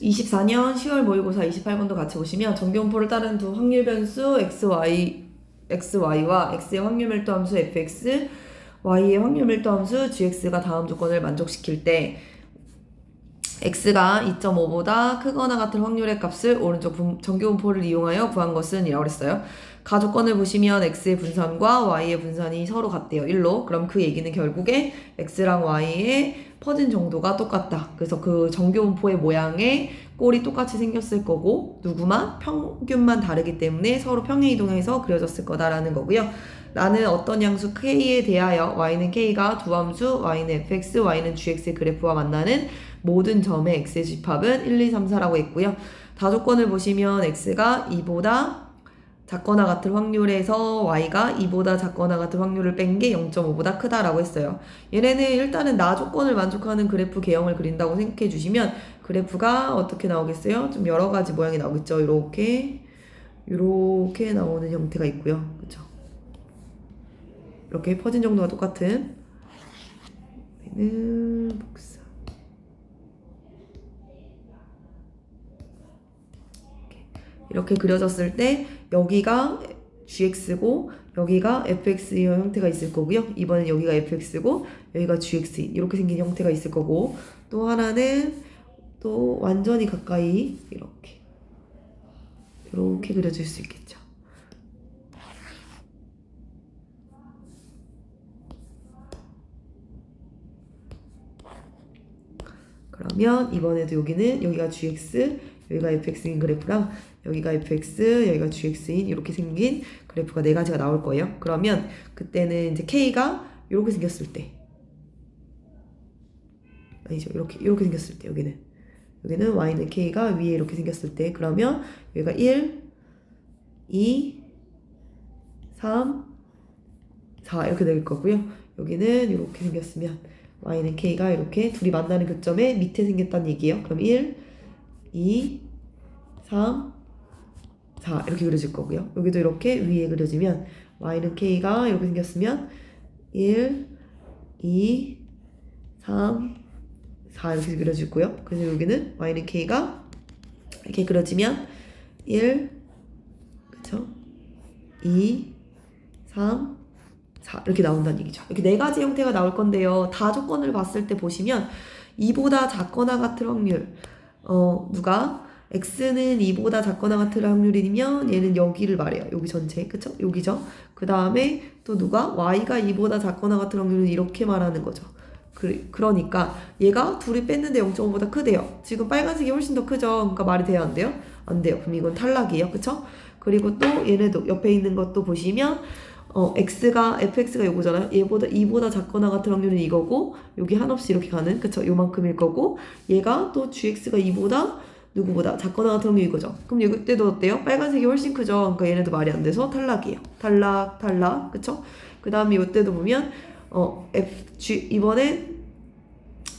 24년 10월 모의고사 28번도 같이 보시면 정규분포를 따른 두 확률 변수 xy와 x의 확률 밀도 함수 fx, y의 확률 밀도 함수 gx가 다음 조건을 만족시킬 때 x가 2.5보다 크거나 같은 확률의 값을 오른쪽 정규분포를 이용하여 구한 것은 이라고 그랬어요. 가조건을 보시면 x의 분산과 y의 분산이 서로 같대요. 1로. 그럼 그 얘기는 결국에 x랑 y의 퍼진 정도가 똑같다. 그래서 그 정규분포의 모양의 꼴이 똑같이 생겼을 거고 누구만 평균만 다르기 때문에 서로 평행이동해서 그려졌을 거다라는 거고요. 나는 어떤 양수 k에 대하여 y는 k가 두 함수 y는 fx, y는 gx의 그래프와 만나는 모든 점의 x의 집합은 1, 2, 3, 4라고 했고요. 다조건을 보시면 x가 2보다 작거나 같은 확률에서 y가 2보다 작거나 같은 확률을 뺀 게 0.5보다 크다라고 했어요. 얘네는 일단은 나 조건을 만족하는 그래프 개형을 그린다고 생각해 주시면 그래프가 어떻게 나오겠어요? 좀 여러 가지 모양이 나오겠죠. 이렇게 나오는 형태가 있고요. 그렇죠? 이렇게 퍼진 정도가 똑같은 복사 이렇게 그려졌을 때 여기가 gx고 여기가 fx의 형태가 있을 거고요. 이번엔 여기가 fx고 여기가 gx인 이렇게 생긴 형태가 있을 거고 또 하나는 또 완전히 가까이 이렇게 그려질 수 있겠죠. 그러면 이번에도 여기가 gx, 여기가 fx인 그래프랑 여기가 fx, 여기가 gx인 이렇게 생긴 그래프가 네 가지가 나올 거예요. 그러면 그때는 이제 k가 이렇게 생겼을 때 아니죠. 이렇게 생겼을 때 여기는 y는 k가 위에 이렇게 생겼을 때 그러면 여기가 1, 2, 3, 4 이렇게 될 거고요. 여기는 이렇게 생겼으면 y는 k가 이렇게 둘이 만나는 교점에 밑에 생겼다는 얘기예요. 그럼 1, 2, 3, 4 이렇게 그려질 거고요. 여기도 이렇게 위에 그려지면 y는 k가 이렇게 생겼으면 1, 2, 3, 4 이렇게 그려지고요. 그래서 여기는 y는 k가 이렇게 그려지면 1, 그쵸? 2, 3, 4 이렇게 나온다는 얘기죠. 이렇게 네 가지 형태가 나올 건데요. 다 조건을 봤을 때 보시면 2보다 작거나 같은 확률 누가 x는 2보다 작거나 같은 확률이면 얘는 여기를 말해요. 여기 전체 그쵸? 여기죠. 그 다음에 또 누가 y가 2보다 작거나 같은 확률은 이렇게 말하는 거죠. 그러니까 얘가 둘이 뺐는데 0.5보다 크대요. 지금 빨간색이 훨씬 더 크죠. 그러니까 말이 돼요? 안 돼요? 안 돼요. 그럼 이건 탈락이에요. 그쵸? 그리고 또 얘네도 옆에 있는 것도 보시면 fx가 요거잖아요. 얘보다 2보다 작거나 같은 확률은 이거고 여기 한없이 이렇게 가는 그쵸? 요만큼일 거고 얘가 또 gx가 2보다 누구보다 작거나 같은 확률이 이거죠. 그럼 이때도 어때요? 빨간색이 훨씬 크죠. 그러니까 얘네도 말이 안 돼서 탈락이에요. 탈락 그쵸? 그 다음에 이때도 보면 이번에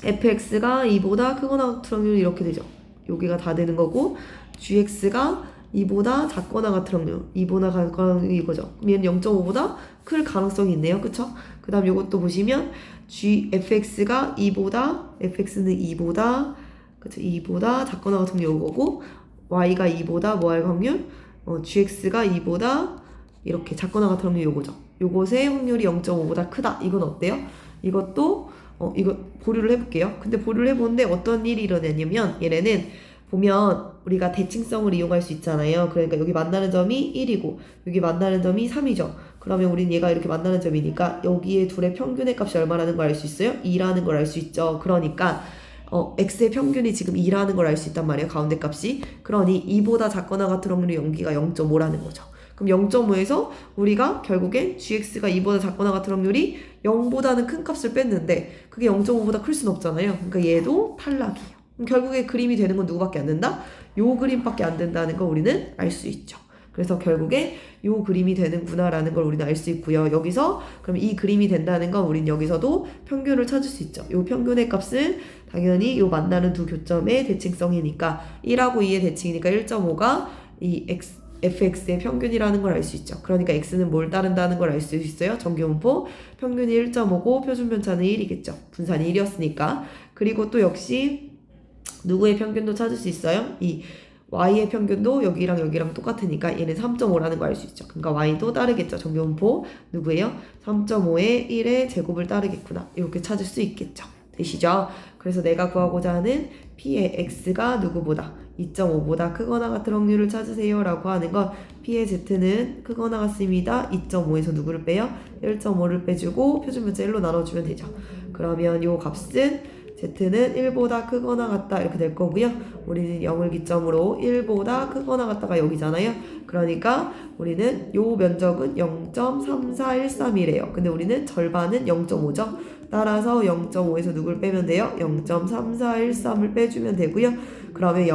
fx가 2보다 크거나 같은 확률이 이렇게 되죠. 여기가 다 되는 거고 gx가 2보다 작거나 같은 확률 2보다 작거나 확률이 이거죠. 그럼 얘는 0.5보다 클 가능성이 있네요. 그쵸? 그 다음 이것도 보시면 fx가 2보다 fx는 2보다 그쵸? 2보다 작거나 같은 확률 이거고 y가 2보다 뭐 할 확률? gx가 2보다 이렇게 작거나 같은 확률 요거죠. 요것의 확률이 0.5보다 크다. 이건 어때요? 이것도 이거 보류를 해볼게요. 근데 보류를 해보는데 어떤 일이 일어나냐면 얘네는 보면 우리가 대칭성을 이용할 수 있잖아요. 그러니까 여기 만나는 점이 1이고 여기 만나는 점이 3이죠. 그러면 우린 얘가 이렇게 만나는 점이니까 여기에 둘의 평균의 값이 얼마라는 걸 알 수 있어요? 2라는 걸 알 수 있죠. 그러니까 x의 평균이 지금 2라는 걸 알 수 있단 말이에요. 가운데 값이. 그러니 2보다 작거나 같은 확률이 여기가 0.5라는 거죠. 그럼 0.5에서 우리가 결국엔 gx가 2보다 작거나 같은 확률이 0보다는 큰 값을 뺐는데 그게 0.5보다 클 순 없잖아요. 그러니까 얘도 탈락이에요. 그럼 결국에 그림이 되는 건 누구밖에 안 된다? 요 그림밖에 안 된다는 걸 우리는 알 수 있죠. 그래서 결국에 요 그림이 되는구나 라는 걸 우리는 알 수 있고요. 여기서 그럼 이 그림이 된다는 건 우린 여기서도 평균을 찾을 수 있죠. 요 평균의 값은 당연히 요 만나는 두 교점의 대칭성이니까 1하고 2의 대칭이니까 1.5가 이 fx의 평균이라는 걸 알 수 있죠. 그러니까 x는 뭘 따른다는 걸 알 수 있어요. 정규분포 평균이 1.5고 표준 편차는 1이겠죠. 분산이 1이었으니까. 그리고 또 역시 누구의 평균도 찾을 수 있어요? 이 y의 평균도 여기랑 여기랑 똑같으니까 얘는 3.5라는 거 알 수 있죠. 그러니까 y도 따르겠죠. 정교분포 누구예요? 3.5의 1의 제곱을 따르겠구나. 이렇게 찾을 수 있겠죠. 되시죠? 그래서 내가 구하고자 하는 p의 x가 누구보다 2.5보다 크거나 같은 확률을 찾으세요 라고 하는 건 p의 z는 크거나 같습니다. 2.5에서 누구를 빼요? 1.5를 빼주고 표준문자 1로 나눠주면 되죠. 그러면 요 값은 z는 1보다 크거나 같다 이렇게 될 거고요. 우리는 0을 기점으로 1보다 크거나 같다가 여기잖아요. 그러니까 우리는 요 면적은 0.3413이래요. 근데 우리는 절반은 0.5죠. 따라서 0.5에서 누굴 빼면 돼요? 0.3413을 빼주면 되고요. 그러면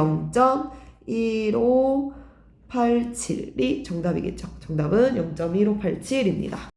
0.1587이 정답이겠죠. 정답은 0.1587입니다.